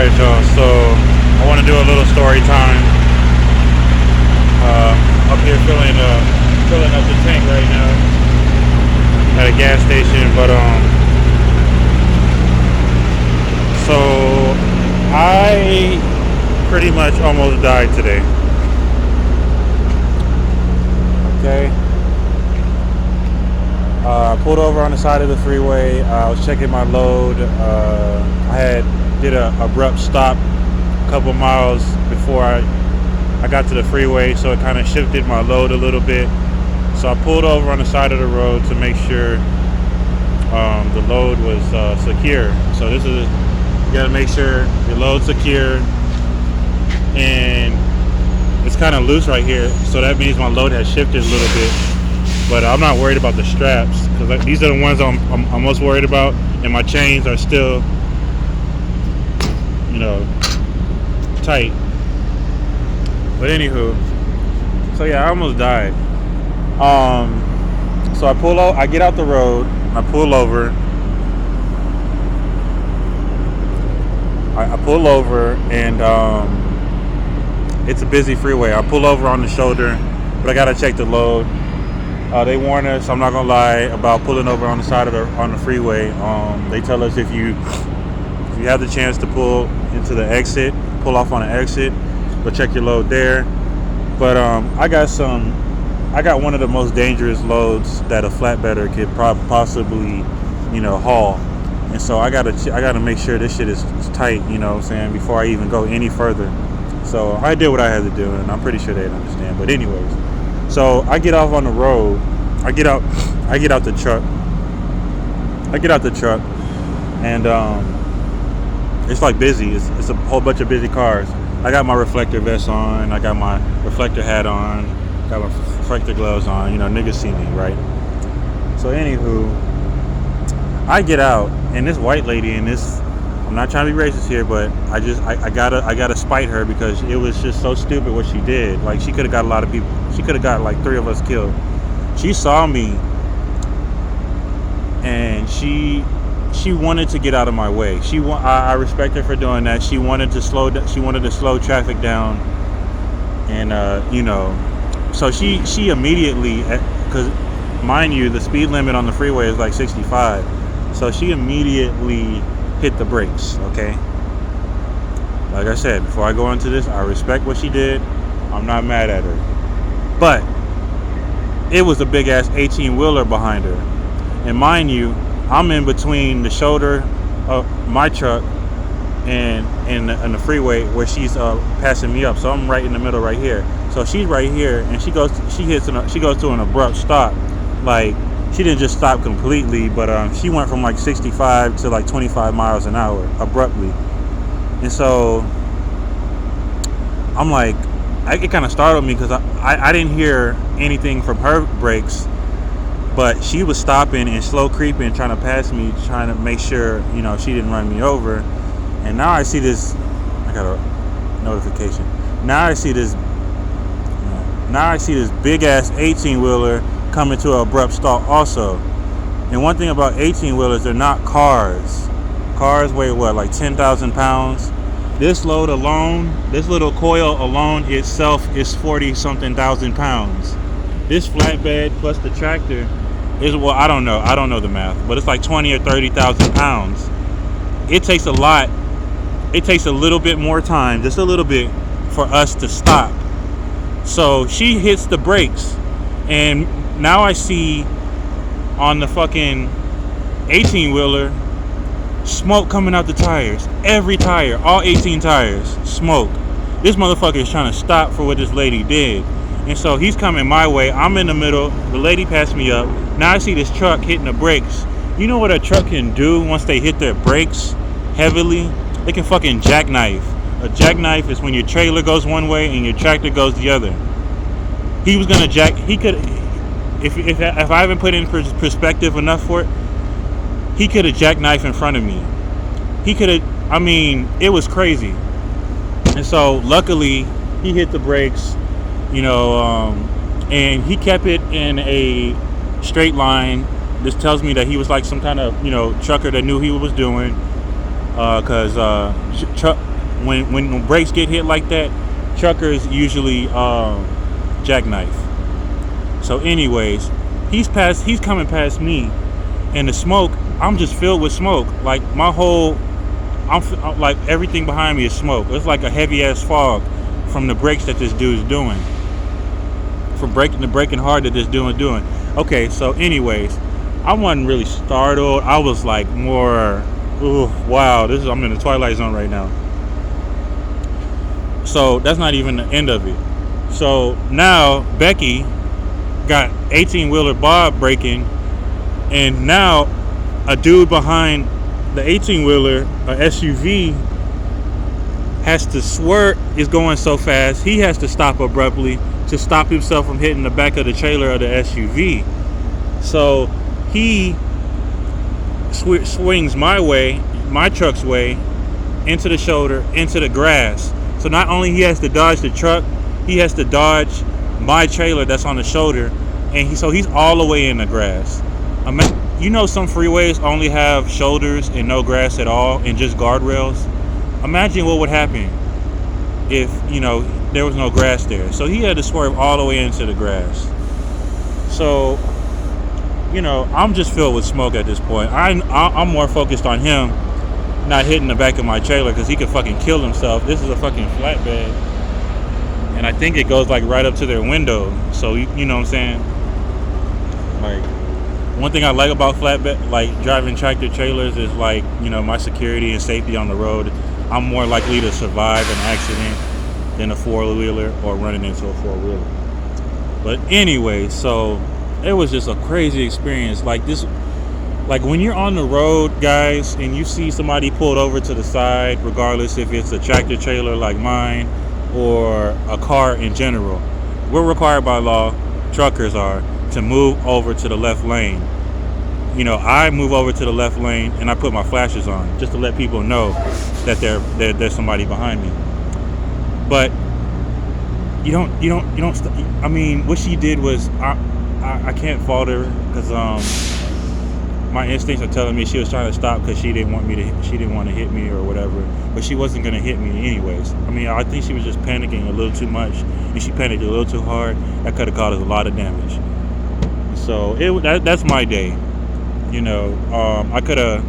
Alright, y'all, so I want to do a little story time. Up here filling up the tank right now at a gas station, but so I pretty much almost died today. Okay. I pulled over on the side of the freeway. I was checking my load. I did a abrupt stop a couple miles before I got to the freeway, so it kind of shifted my load a little bit. So I pulled over on the side of the road to make sure the load was secure. So you gotta make sure your load's secure, and it's kind of loose right here, so that means my load has shifted a little bit. But I'm not worried about the straps, because these are the ones I'm most worried about, and my chains are still, tight. But anywho, so yeah, I almost died. So I get out the road, I pull over. I pull over, and it's a busy freeway. I pull over on the shoulder, but I gotta check the load. They warn us, I'm not gonna lie, about pulling over on the side on the freeway. They tell us if you have the chance to pull into the exit, pull off on the exit, go check your load there. But I got one of the most dangerous loads that a flatbedder could possibly, haul. And so I gotta make sure this shit is tight, you know what I'm saying, before I even go any further. So I did what I had to do, and I'm pretty sure they'd understand. But anyways, so I get off on the road. I get out the truck. And it's like busy. It's a whole bunch of busy cars. I got my reflector vest on. I got my reflector hat on. Got my reflector gloves on. Niggas see me, right? So anywho, I get out, and this white lady, and this, I'm not trying to be racist here, but I gotta spite her, because it was just so stupid what she did. Like, she could have got a lot of people. She could have got like 3 of us killed. She saw me, and she wanted to get out of my way. I respect her for doing that. She wanted to slow traffic down, and so she immediately, because mind you, the speed limit on the freeway is like 65. So she immediately hit the brakes, okay? Like I said, before I go into this, I respect what she did. I'm not mad at her. But it was a big ass 18-wheeler behind her. And mind you, I'm in between the shoulder of my truck and the freeway where she's passing me up. So I'm right in the middle right here. So she's right here, and she goes to an abrupt stop. Like, she didn't just stop completely, but she went from like 65 to like 25 miles an hour abruptly. And so I'm like, it kind of startled me, because I didn't hear anything from her brakes, but she was stopping and slow creeping, trying to pass me, trying to make sure she didn't run me over. And now I see this, I got a notification. Now I see this big ass 18-wheeler coming to an abrupt stop also. And one thing about 18-wheelers, they're not cars. Cars weigh what, like 10,000 pounds? This load alone, this little coil alone itself is 40-something thousand pounds. This flatbed plus the tractor is, well, I don't know the math, but it's like 20 or 30,000 pounds. It takes a lot. It takes a little bit more time, just a little bit, for us to stop. So she hits the brakes, and now I see on the fucking 18-wheeler smoke coming out the tires. Every tire, all 18 tires, smoke. This motherfucker is trying to stop for what this lady did. And so he's coming my way. I'm in the middle. The lady passed me up. Now I see this truck hitting the brakes. You know what a truck can do once they hit their brakes heavily? They can fucking jackknife. A jackknife is when your trailer goes one way and your tractor goes the other. He was gonna he could, if I haven't put in perspective enough for it, he could have jackknifed in front of me. He could have, it was crazy. And so luckily he hit the brakes, and he kept it in a straight line. This tells me that he was like some kind of, trucker that knew he was doing, because when brakes get hit like that, truckers usually jackknife. So anyways, he's coming past me, and the smoke, I'm just filled with smoke. Like I'm like everything behind me is smoke. It's like a heavy ass fog from the brakes that this dude's doing. From braking hard that this dude is doing. Okay, so anyways, I wasn't really startled. I was like more, ooh, wow, I'm in the twilight zone right now. So that's not even the end of it. So now Becky got 18-wheeler Bob braking, and now a dude behind the 18-wheeler, a SUV, has to swerve, is going so fast, he has to stop abruptly to stop himself from hitting the back of the trailer of the SUV. So he swings my truck's way, into the shoulder, into the grass. So not only he has to dodge the truck, he has to dodge my trailer that's on the shoulder, and he's all the way in the grass. You know, some freeways only have shoulders and no grass at all, and just guardrails. Imagine what would happen if, there was no grass there. So he had to swerve all the way into the grass. So, I'm just filled with smoke at this point. I'm more focused on him not hitting the back of my trailer, because he could fucking kill himself. This is a fucking flatbed, and I think it goes like right up to their window. So you know what I'm saying? Like, one thing I like about flatbed, like driving tractor trailers, is like, my security and safety on the road. I'm more likely to survive an accident than a four-wheeler or running into a four-wheeler. But anyway, so it was just a crazy experience. Like when you're on the road, guys, and you see somebody pulled over to the side, regardless if it's a tractor trailer like mine or a car in general, we're required by law, truckers are, to move over to the left lane. I move over to the left lane and I put my flashers on just to let people know that there's somebody behind me. But you don't. I mean, what she did was, I can't fault her, because my instincts are telling me she was trying to stop because she didn't want to hit me or whatever. But she wasn't gonna hit me anyways. I mean, I think she was just panicking a little too much, and she panicked a little too hard. That could have caused a lot of damage. So that's my day. I could have